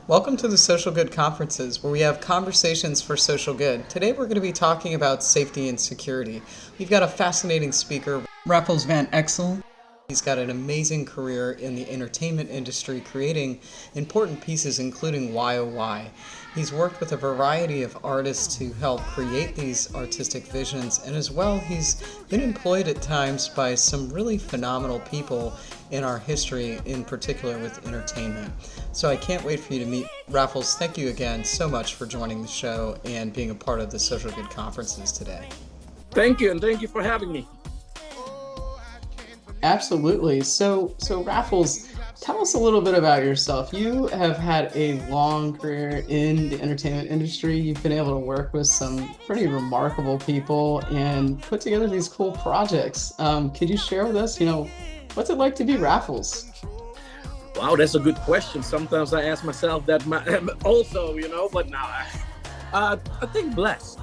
Welcome to the Social Good Conferences, where we have conversations for social good. Today we're going to be talking about safety and security. We've got a fascinating speaker, Raffles van Exel. He's got an amazing career in the entertainment industry, creating important pieces, including whyohwhy. He's worked with a variety of artists to help create these artistic visions, and as well, he's been employed at times by some really phenomenal people in our history, in particular with entertainment. So I can't wait for you to meet Raffles. Thank you again so much for joining the show and being a part of the Social Good Conferences today. Thank you, and thank you for having me. Absolutely. So Raffles, tell us a little bit about yourself. You have had a long career in the entertainment industry. You've been able to work with some pretty remarkable people and put together these cool projects. Could you share with us, what's it like to be Raffles? Wow, that's a good question. Sometimes I ask myself that also, but now I think blessed,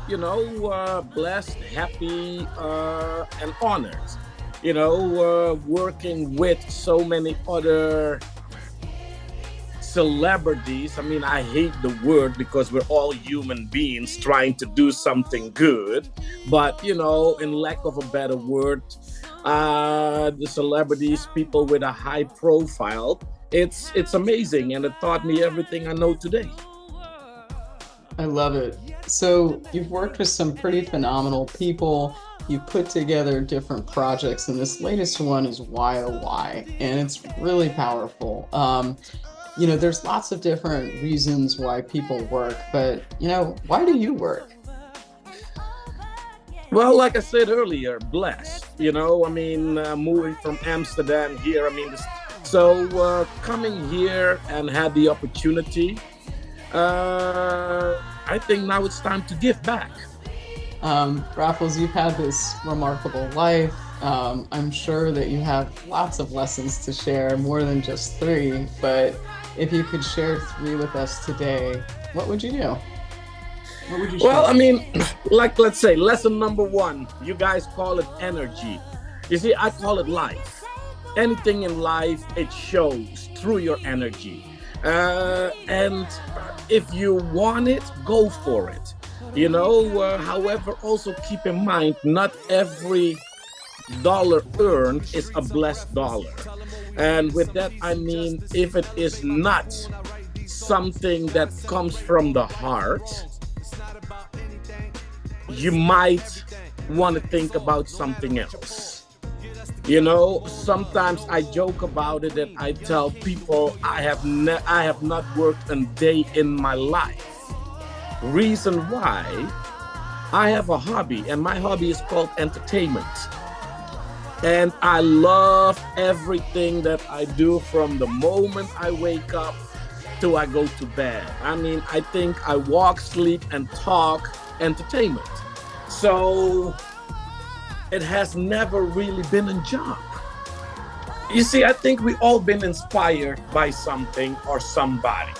blessed, happy, and honored. Working with so many other celebrities. I mean, I hate the word because we're all human beings trying to do something good. But, in lack of a better word, the celebrities, people with a high profile, it's amazing. And it taught me everything I know today. I love it. So you've worked with some pretty phenomenal people. You put together different projects, and this latest one is whyohwhy, and it's really powerful. There's lots of different reasons why people work, but why do you work? Well, like I said earlier, blessed. Moving from Amsterdam here. Coming here and had the opportunity. I think now it's time to give back. Raffles, you've had this remarkable life. I'm sure that you have lots of lessons to share, more than just 3. But if you could share 3 with us today, what would you do? What would you share? Well, let's say lesson number 1, you guys call it energy. You see, I call it life. Anything in life, it shows through your energy. And if you want it, go for it. However, also keep in mind, not every dollar earned is a blessed dollar. And with that, I mean, if it is not something that comes from the heart, you might want to think about something else. Sometimes I joke about it that I tell people I have not worked a day in my life. Reason why, I have a hobby, and my hobby is called entertainment. And I love everything that I do from the moment I wake up till I go to bed. I think I walk, sleep, and talk entertainment. So it has never really been a job. You see, I think we all been inspired by something or somebody.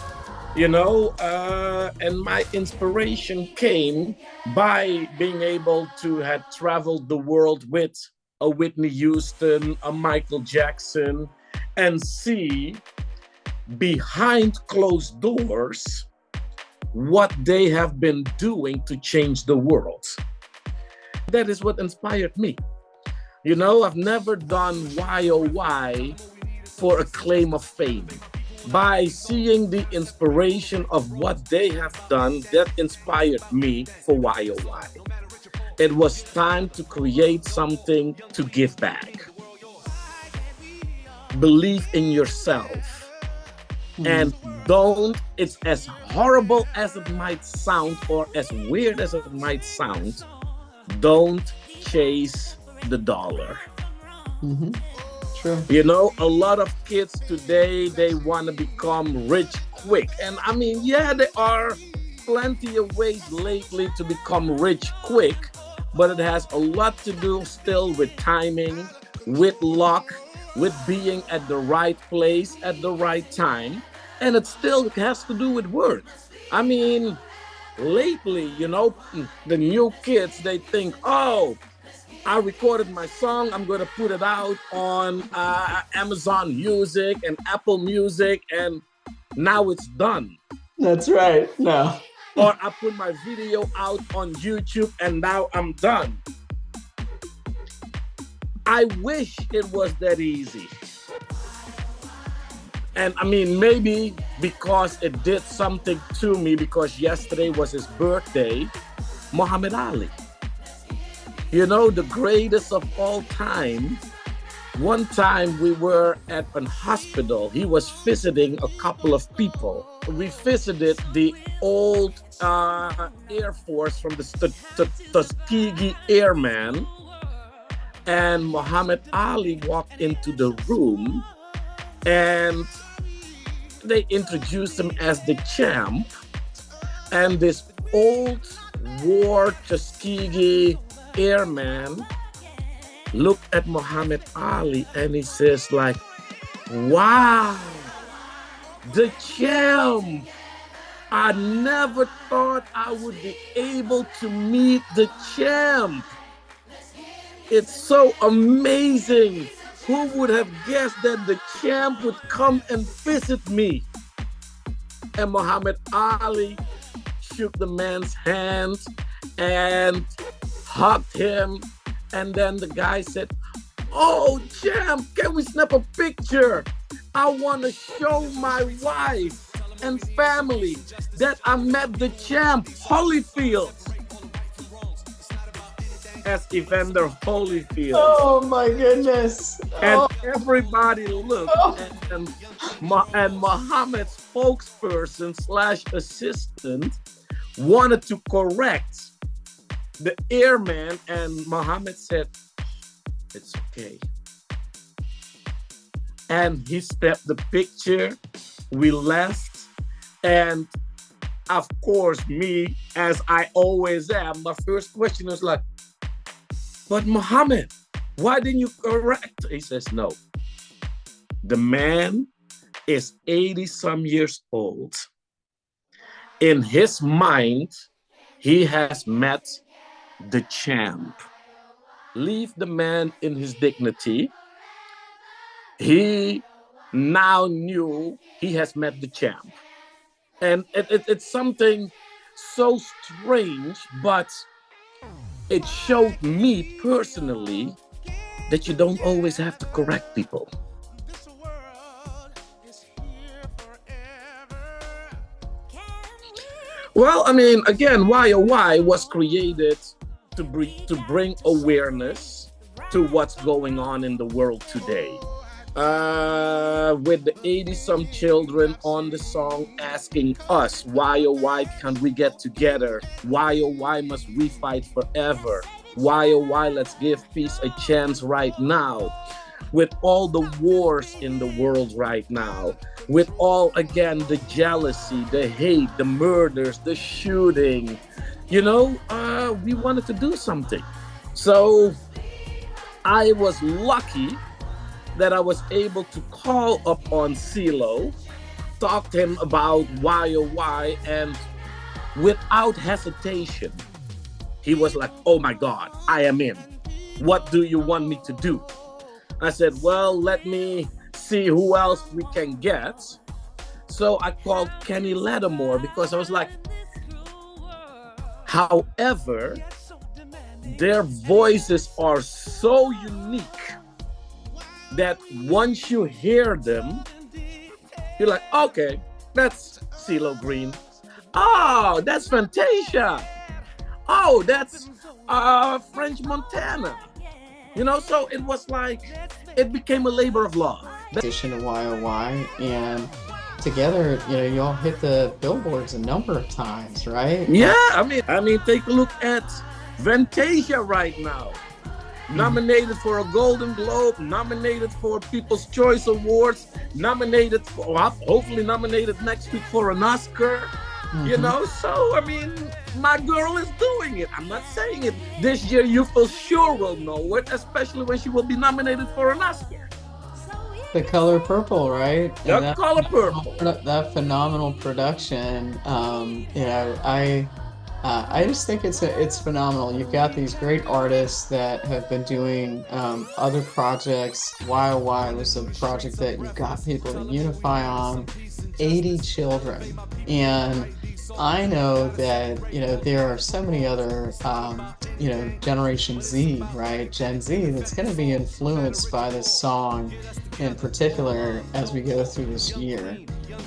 And my inspiration came by being able to have traveled the world with a Whitney Houston, a Michael Jackson, and see behind closed doors what they have been doing to change the world. That is what inspired me. I've never done whyohwhy for a claim of fame. By seeing the inspiration of what they have done, that inspired me for whyohwhy. It was time to create something to give back. Believe in yourself. And it's as horrible as it might sound or as weird as it might sound, don't chase the dollar. Mm-hmm. True. A lot of kids today, they want to become rich quick. And there are plenty of ways lately to become rich quick, but it has a lot to do still with timing, with luck, with being at the right place at the right time. And it still has to do with work. Lately, the new kids, they think, oh, I recorded my song. I'm going to put it out on Amazon Music and Apple Music, and now it's done. That's right. No. Or I put my video out on YouTube and now I'm done. I wish it was that easy. And I mean, maybe because it did something to me, because yesterday was his birthday, Muhammad Ali. You know, the greatest of all time. One time we were at a hospital. He was visiting a couple of people. We visited the old Air Force from the Tuskegee Airmen. And Muhammad Ali walked into the room and they introduced him as the champ. And this old war Tuskegee Airman looked at Muhammad Ali and he says like, wow, the champ. I never thought I would be able to meet the champ. It's so amazing. Who would have guessed that the champ would come and visit me? And Muhammad Ali shook the man's hand and hugged him. And then the guy said, oh, champ, can we snap a picture? I want to show my wife and family that I met the champ, Holyfield. As Evander Holyfield. Oh my goodness. And everybody looked and Muhammad's spokesperson / assistant wanted to correct the airman, and Muhammad said, it's okay. And he snapped the picture, we left, and of course, me, as I always am, my first question was like, but Muhammad, why didn't you correct? He says, no. The man is 80 some years old. In his mind, he has met the champ. Leave the man in his dignity. He now knew he has met the champ. And it's something so strange, but it showed me personally that you don't always have to correct people. Well, I mean, again, whyohwhy was created to bring awareness to what's going on in the world today. With the 80-some children on the song asking us, whyohwhy can't we get together? Whyohwhy must we fight forever? Whyohwhy let's give peace a chance right now? With all the wars in the world right now, with all, again, the jealousy, the hate, the murders, the shooting, you know, we wanted to do something. So I was lucky that I was able to call upon Ceelo, talk to him about whyohwhy, and without hesitation, he was like, oh my God, I am in. What do you want me to do? I said, well, let me see who else we can get. So I called Kenny Lattimore because I was like, however, their voices are so unique that once you hear them, you're like, okay, that's Ceelo Green. Oh, that's Fantasia. Oh, that's French Montana. You know, so it was like, it became a labor of love. Addition to whyohwhy, and together, you know, you all hit the billboards a number of times, right? Yeah, I mean, take a look at Fantasia right now. Nominated for a Golden Globe, nominated for People's Choice Awards, nominated for, hopefully nominated next week for an Oscar. You know, so I mean, my girl is doing it. I'm not saying it. This year you for sure will know it, especially when she will be nominated for an Oscar. The Color Purple, right? The Color Purple. That phenomenal production. You know, I just think it's phenomenal. You've got these great artists that have been doing other projects. whyohwhy was a project that you've got people to unify on. 80 children. And I know that, there are so many other, Generation Z, right? Gen Z, that's going to be influenced by this song in particular as we go through this year.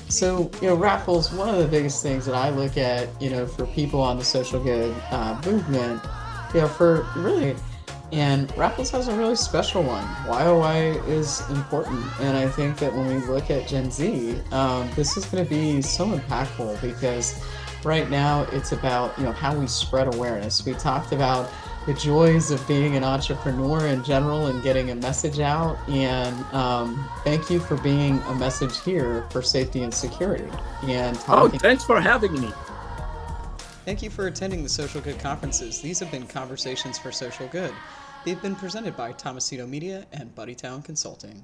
So, Raffles, one of the biggest things that I look at, for people on the social good movement, for really, and Raffles has a really special one. Why is important. And I think that when we look at Gen Z, this is going to be so impactful because right now it's about, how we spread awareness. We talked about the joys of being an entrepreneur in general and getting a message out. And thank you for being a message here for safety and security. And talking. Thanks for having me. Thank you for attending the Social Good conferences. These have been Conversations for Social Good. They've been presented by Tomasito Media and Buddytown Consulting.